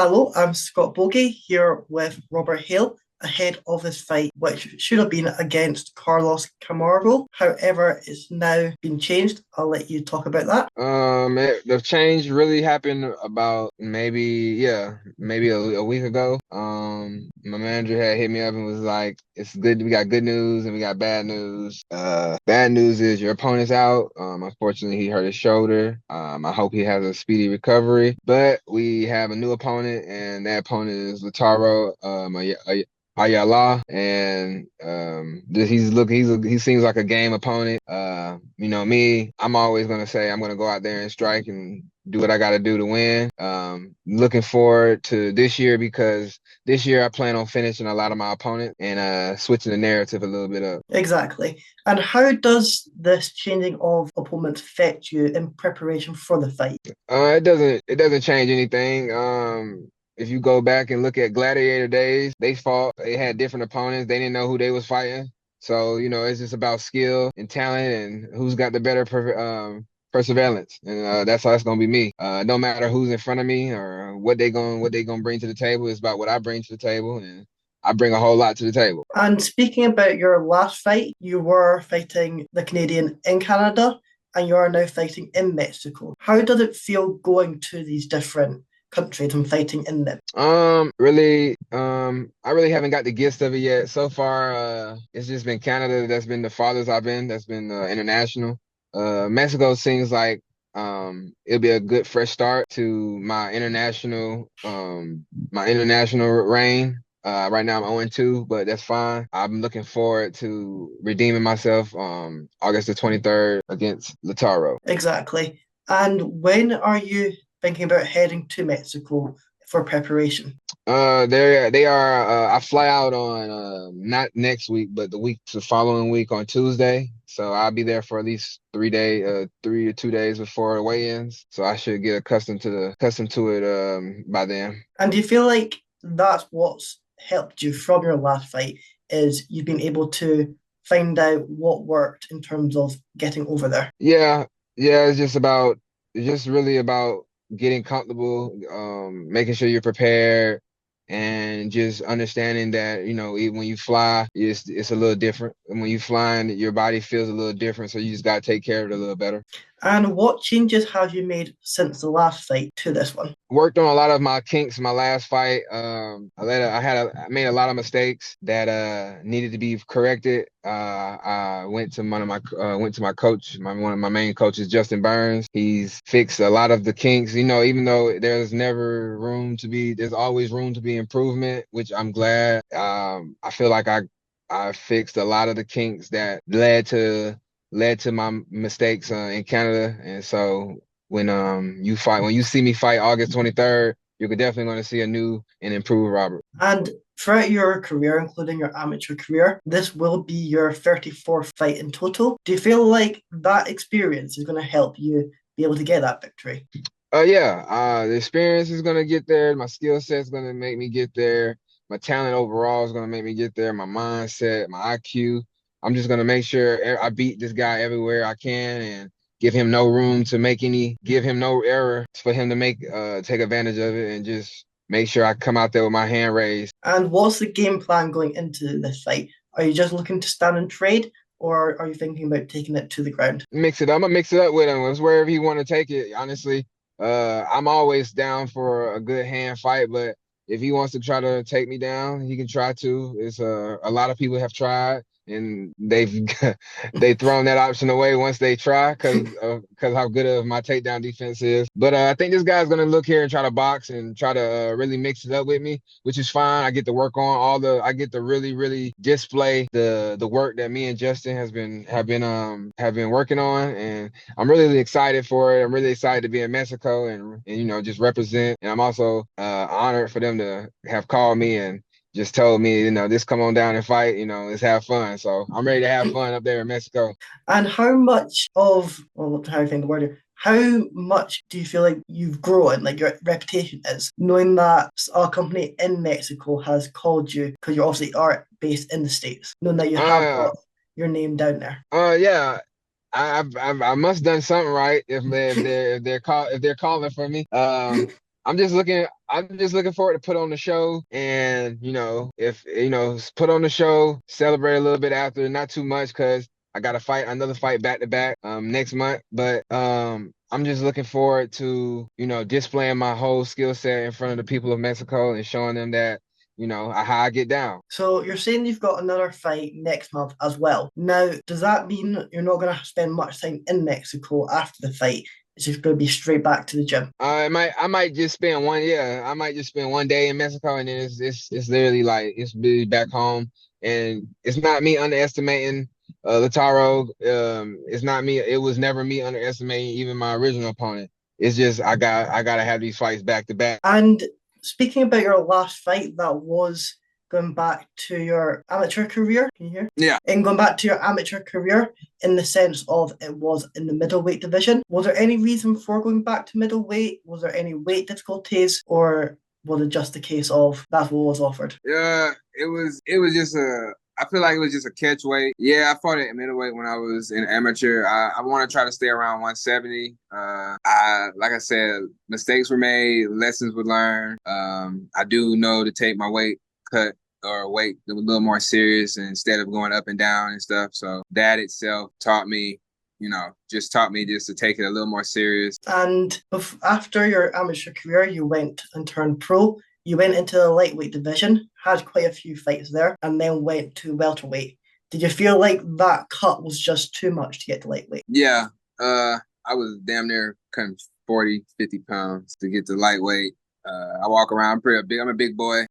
Hello, I'm Scott Bogey here with Robert Hale ahead of this fight, which should have been against Carlos Camargo. However, it's now been changed. I'll let you talk about that. The change really happened about maybe a week ago. My manager had hit me up and was like, "It's good. We got good news and we got bad news. Bad news is your opponent's out. Unfortunately, he hurt his shoulder. I hope he has a speedy recovery. But we have a new opponent, and that opponent is Lautaro Ayala, and he seems like a game opponent. Me, I'm always gonna say I'm gonna go out there and strike and do what I gotta do to win. Looking forward to this year because this year I plan on finishing a lot of my opponents and switching the narrative a little bit up. Exactly. And how does this changing of opponents affect you in preparation for the fight? It doesn't change anything. If you go back and look at Gladiator days, they had different opponents. They didn't know who they was fighting. So, it's just about skill and talent and who's got the better perseverance. And that's how it's gonna be me. No matter who's in front of me or what they gonna bring to the table. It's about what I bring to the table, and I bring a whole lot to the table. And speaking about your last fight, you were fighting the Canadian in Canada and you are now fighting in Mexico. How does it feel going to these different countries and fighting in them? I really haven't got the gist of it yet. So far, it's just been Canada that's been the farthest I've been. That's been international. Mexico seems like it'll be a good fresh start to my international reign. Right now I'm 0-2, but that's fine. I'm looking forward to redeeming myself August the 23rd against Lautaro. Exactly. And when are you thinking about heading to Mexico for preparation? They are. I fly out on not next week, but the following week on Tuesday. So I'll be there for at least 3 or 2 days before the weigh-ins. So I should get accustomed to it by then. And do you feel like that's what's helped you from your last fight is you've been able to find out what worked in terms of getting over there? Yeah, yeah. It's just really about getting comfortable, making sure you're prepared, and just understanding that when you fly, it's a little different. And when you flying, your body feels a little different, so you just gotta take care of it a little better. And what changes have you made since the last fight to this one? Worked on a lot of my kinks in my last fight. I made a lot of mistakes that needed to be corrected. I went to my coach, one of my main coaches, Justin Burns. He's fixed a lot of the kinks. Even though there's always room to be improvement, which I'm glad. I feel like I fixed a lot of the kinks that led to my mistakes in Canada, and so when you see me fight August 23rd, you're definitely going to see a new and improved Robert. And throughout your career, including your amateur career, this will be your 34th fight in total. Do you feel like that experience is going to help you be able to get that victory? Yeah, the experience is going to get there. My skill set is going to make me get there. My talent overall is going to make me get there. My mindset, my IQ. I'm just going to make sure I beat this guy everywhere I can and give him no error for him to take advantage of it, and just make sure I come out there with my hand raised. And what's the game plan going into this fight? Are you just looking to stand and trade, or are you thinking about taking it to the ground? Mix it up. I'm gonna mix it up with him. It's wherever he want to take it. Honestly, I'm always down for a good hand fight, but if he wants to try to take me down, he can try to. It's a lot of people have tried, and they've thrown that option away once they try because how good of my takedown defense is. But I think this guy's gonna look here and try to box and try to really mix it up with me, which is fine. I get to work on I get to really display the work that me and Justin have been working on, and I'm really excited for it. I'm really excited to be in Mexico and just represent. And I'm also honored for them to have called me and just told me, just come on down and fight, let's have fun. So I'm ready to have fun up there in Mexico. And how much of, well, how do you think the word here? How much do you feel like you've grown, like your reputation is, knowing that a company in Mexico has called you because you obviously are based in the States, knowing that you have Uh, got your name down there? yeah. I must have done something right if they're calling for me. I'm just looking forward to put on the show and, if, put on the show, celebrate a little bit after, not too much because I got to fight another fight back to back next month. But I'm just looking forward to, displaying my whole skill set in front of the people of Mexico and showing them that, how I get down. So you're saying you've got another fight next month as well. Now, does that mean you're not going to spend much time in Mexico after the fight? It's just going to be straight back to the gym. I might just spend I might just spend one day in Mexico and then it's literally like it's really back home. And it's not me underestimating Lautaro. It's not me. It was never me underestimating even my original opponent. It's just I gotta have these fights back to back. And speaking about your last fight, that was going back to your amateur career. Can you hear? Yeah. And going back to your amateur career in the sense of it was in the middleweight division. Was there any reason for going back to middleweight? Was there any weight difficulties, or was it just a case of that's what was offered? Yeah, it was just I feel like it was just a catch weight. Yeah, I fought at middleweight when I was in amateur. I want to try to stay around 170. Like I said, mistakes were made, lessons were learned. I do know to take my weight cut or weight a little more serious instead of going up and down and stuff. So that itself taught me, just taught me just to take it a little more serious. And after your amateur career, you went and turned pro. You went into the lightweight division, had quite a few fights there, and then went to welterweight. Did you feel like that cut was just too much to get to lightweight? Yeah, I was damn near cutting 40, 50 pounds to get to lightweight. I walk around I'm pretty big. I'm a big boy.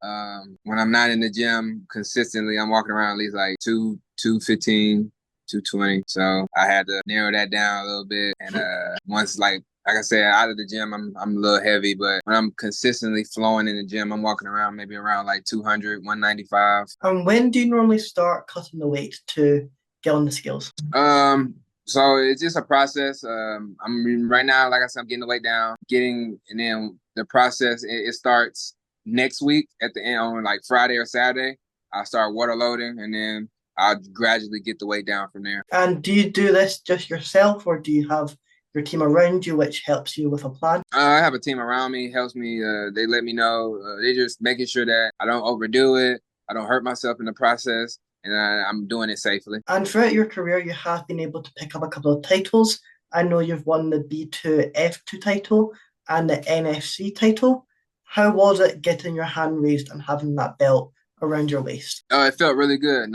When I'm not in the gym consistently, I'm walking around at least like 215, 220. So I had to narrow that down a little bit. And once like I said, out of the gym, I'm a little heavy, but when I'm consistently flowing in the gym, I'm walking around maybe around like 200, 195. And when do you normally start cutting the weight to get on the scales? So it's just a process. Right now, like I said, I'm getting the weight down, and then the process it starts next week at the end on like Friday or Saturday. I start water loading, and then I'll gradually get the weight down from there. And do you do this just yourself, or do you have your team around you which helps you with a plan? I have a team around me, helps me. They let me know. They just making sure that I don't overdo it, I don't hurt myself in the process, and I'm doing it safely. And throughout your career, you have been able to pick up a couple of titles. I know you've won the B2 F2 title and the NFC title. How was it getting your hand raised and having that belt around your waist? It felt really good.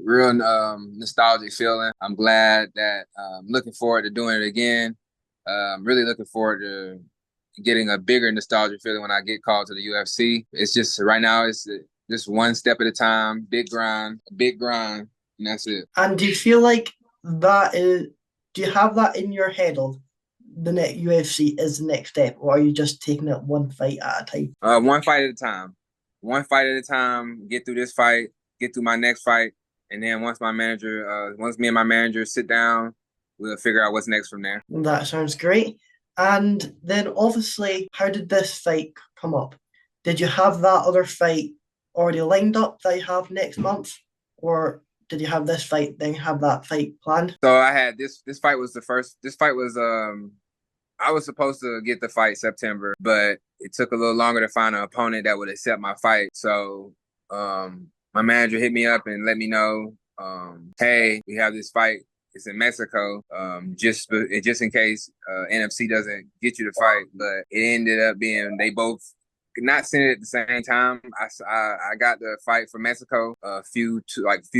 Real nostalgic feeling. I'm glad that looking forward to doing it again. Really looking forward to getting a bigger nostalgic feeling when I get called to the UFC. It's just right now, it's just one step at a time, big grind, and that's it. And do you feel like that is, do you have that in your head of the next UFC is the next step, or are you just taking it one fight at a time? One fight at a time. One fight at a time. Get through this fight. Get through my next fight, and then once me and my manager sit down, we'll figure out what's next from there. That sounds great. And then obviously, how did this fight come up? Did you have that other fight already lined up that you have next month? Or did you have this fight, then have that fight planned? So I had this fight was the first this fight was I was supposed to get the fight September, but it took a little longer to find an opponent that would accept my fight. So my manager hit me up and let me know, hey, we have this fight. It's in Mexico. Just in case NFC doesn't get you the fight, but it ended up being they both not sent it at the same time. I got the fight for Mexico a few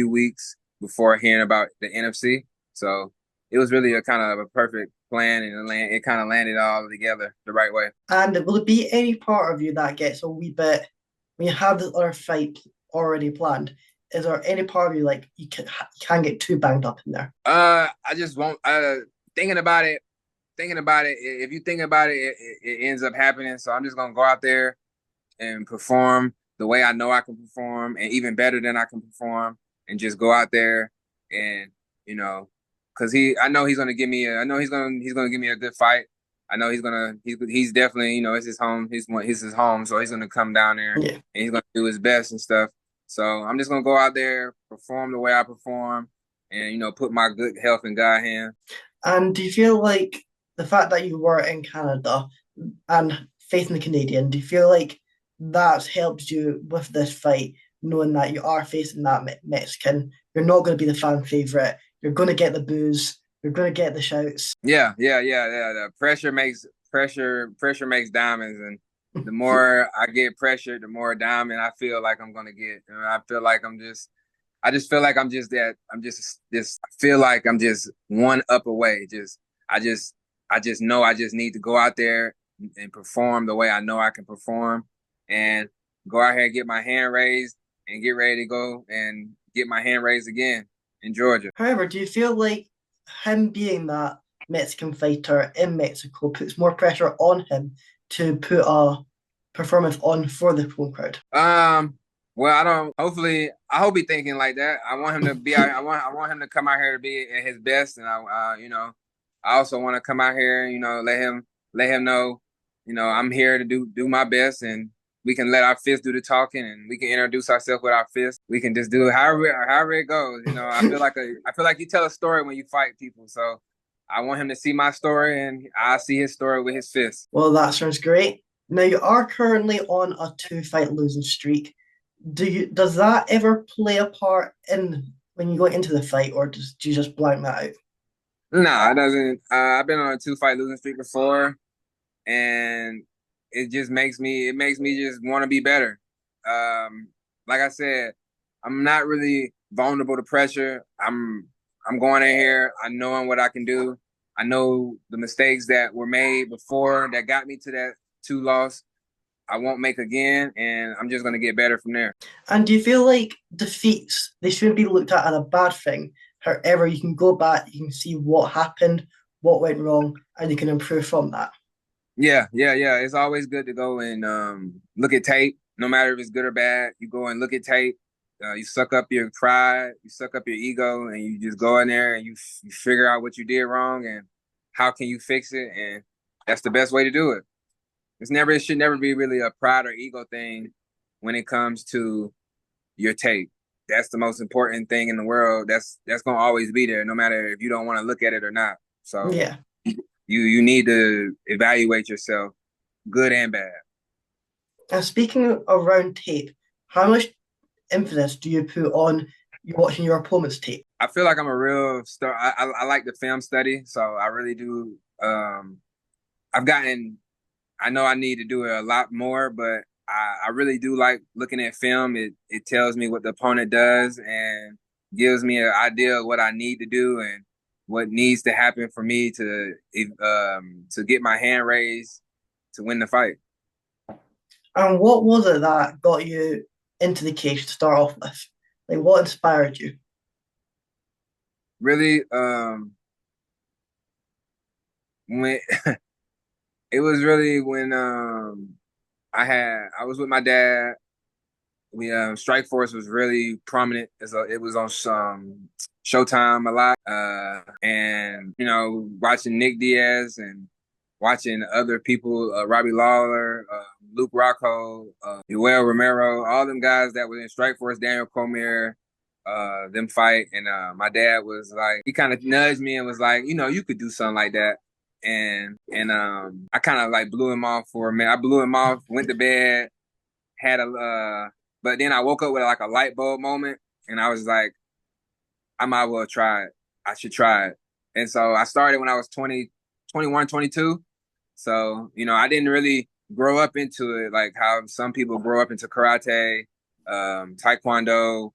weeks before hearing about the NFC. So it was really a kind of a perfect plan, and it kind of landed all together the right way. And will it be any part of you that gets a wee bit when you have this other fight already planned? Is there any part of you like you can't get too banged up in there? I just won't. Thinking about it. If you think about it, it ends up happening. So I'm just gonna go out there and perform the way I know I can perform, and even better than I can perform, and just go out there and because I know he's gonna give me. I know he's gonna give me a good fight. I know he's definitely it's his home. He's his home, so he's gonna come down there Yeah. and he's gonna do his best and stuff. So I'm just gonna go out there, perform the way I perform, and put my good health in God's hand. And do you feel like the fact that you were in Canada and facing the Canadian. Do you feel like that's helped you with this fight, knowing that you are facing that Mexican? You're not going to be the fan favorite. You're going to get the boos. You're going to get the shouts. Yeah. The pressure makes diamonds, and the more I get pressure, the more diamond I feel like I'm gonna get. And I feel like I just feel like I'm just that. I'm just. I feel like I'm just one up away. I just, I just know I just need to go out there and perform the way I know I can perform, and go out here and get my hand raised and get ready to go and get my hand raised again in Georgia. However, do you feel like him being that Mexican fighter in Mexico puts more pressure on him to put a performance on for the home crowd? Well, I don't. Hopefully, I hope he's thinking like that. I want him to be. I want him to come out here to be at his best, and I also want to come out here. Let him know. I'm here to do my best, and we can let our fists do the talking, and we can introduce ourselves with our fists. We can just do it however it goes. I feel like you tell a story when you fight people. So I want him to see my story, and I see his story with his fists. Well, that sounds great. Now you are currently on a two-fight losing streak. Does that ever play a part in when you go into the fight, or do you just blank that out? No, it doesn't. I've been on a 2 fight losing streak before, and it makes me just want to be better. Like I said, I'm not really vulnerable to pressure. I'm going in here. I knowing what I can do. I know the mistakes that were made before that got me to that two loss. I won't make again, and I'm just gonna get better from there. And do you feel like defeats they shouldn't be looked at as a bad thing? However, you can go back, you can see what happened, what went wrong, and you can improve from that. Yeah. It's always good to go and look at tape, no matter if it's good or bad. You go and look at tape. You suck up your pride, you suck up your ego, and you just go in there and you figure out what you did wrong and how can you fix it, and that's the best way to do it. It should never be really a pride or ego thing when it comes to your tape. That's the most important thing in the world. That's gonna always be there, no matter if you don't want to look at it or not. So Yeah. you need to evaluate yourself, good and bad. And speaking around tape, how much emphasis do you put on you watching your opponent's tape? I feel like I'm a real star. I like the film study, so I really do. I've gotten. I know I need to do it a lot more, but I really do like looking at film. It tells me what the opponent does and gives me an idea of what I need to do and what needs to happen for me to get my hand raised to win the fight. And what was it that got you into the cage to start off with? Like, what inspired you? Really, when it was really when I was with my dad. We Strike Force was really prominent. It was on some Showtime a lot, and watching Nick Diaz and watching other people, Robbie Lawler, Luke Rocco, Yoel Romero, all them guys that were in Strike Force, Daniel Cormier, them fight, and my dad was like, he kind of nudged me and was like, you could do something like that. And I kind of like blew him off for a minute. I blew him off, went to bed, had but then I woke up with like a light bulb moment, and I was like, I might well try it. I should try it. And so I started when I was 20, 21, 22. So, I didn't really grow up into it like how some people grow up into karate, taekwondo,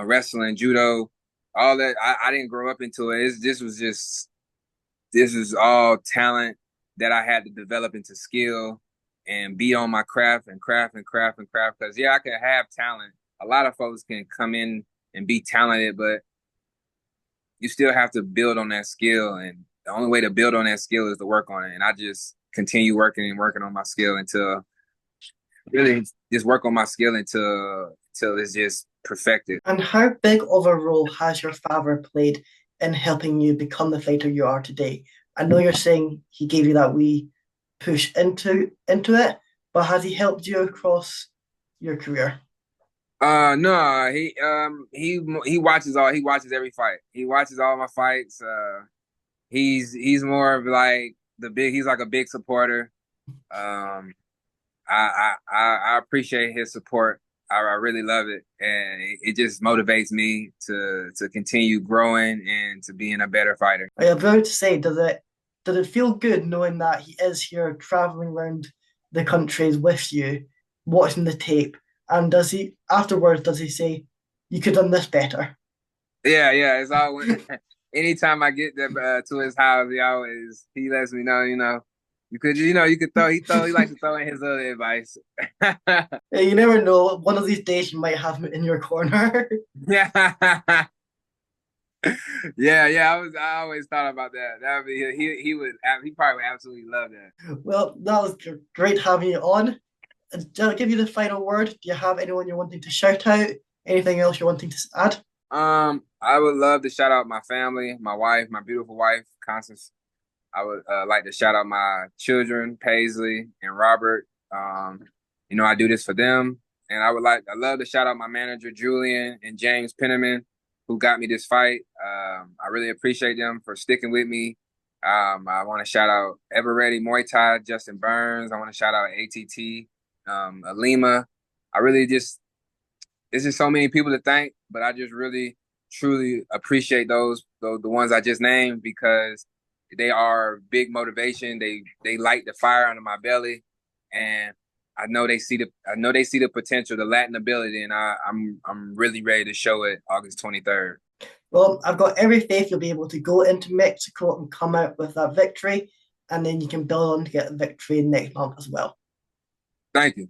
wrestling, judo, all that. I didn't grow up into it. This is all talent that I had to develop into skill and be on my craft and craft and craft and craft. Because, yeah, I can have talent. A lot of folks can come in and be talented, but you still have to build on that skill. And the only way to build on that skill is to work on it. And I just continue working and working on my skill until really just work on my skill until it's just perfected. And how big of a role has your father played in helping you become the fighter you are today? I know you're saying he gave you that wee push into it, but has he helped you across your career? No, he watches every fight. He watches all my fights. He's more of like he's like a big supporter. I appreciate his support. I really love it, and it just motivates me to continue growing and to being a better fighter. I was about to say, does it feel good knowing that he is here traveling around the countries with you, watching the tape? And does he afterwards does he say, you could have done this better? Yeah, yeah. It's always anytime I get there to his house, he lets me know. You could he likes to throw in his other advice. You never know. One of these days you might have him in your corner. Yeah. Yeah. I always thought about that. That would be he probably would absolutely love that. Well, that was great having you on. And I'll give you the final word. Do you have anyone you're wanting to shout out? Anything else you're wanting to add? I would love to shout out my family, my wife, my beautiful wife, Constance. I would like to shout out my children, Paisley and Robert. I do this for them. And I love to shout out my manager, Julian and James Penniman, who got me this fight. I really appreciate them for sticking with me. I want to shout out Ever Ready Muay Thai, Justin Burns. I want to shout out ATT, Alima. I really just, There's just so many people to thank, but I just really, truly appreciate the ones I just named because they are big motivation. They light the fire under my belly, and I know they see the potential, the Latin ability, and I'm really ready to show it August 23rd. Well, I've got every faith you'll be able to go into Mexico and come out with that victory, and then you can build on to get a victory next month as well. Thank you.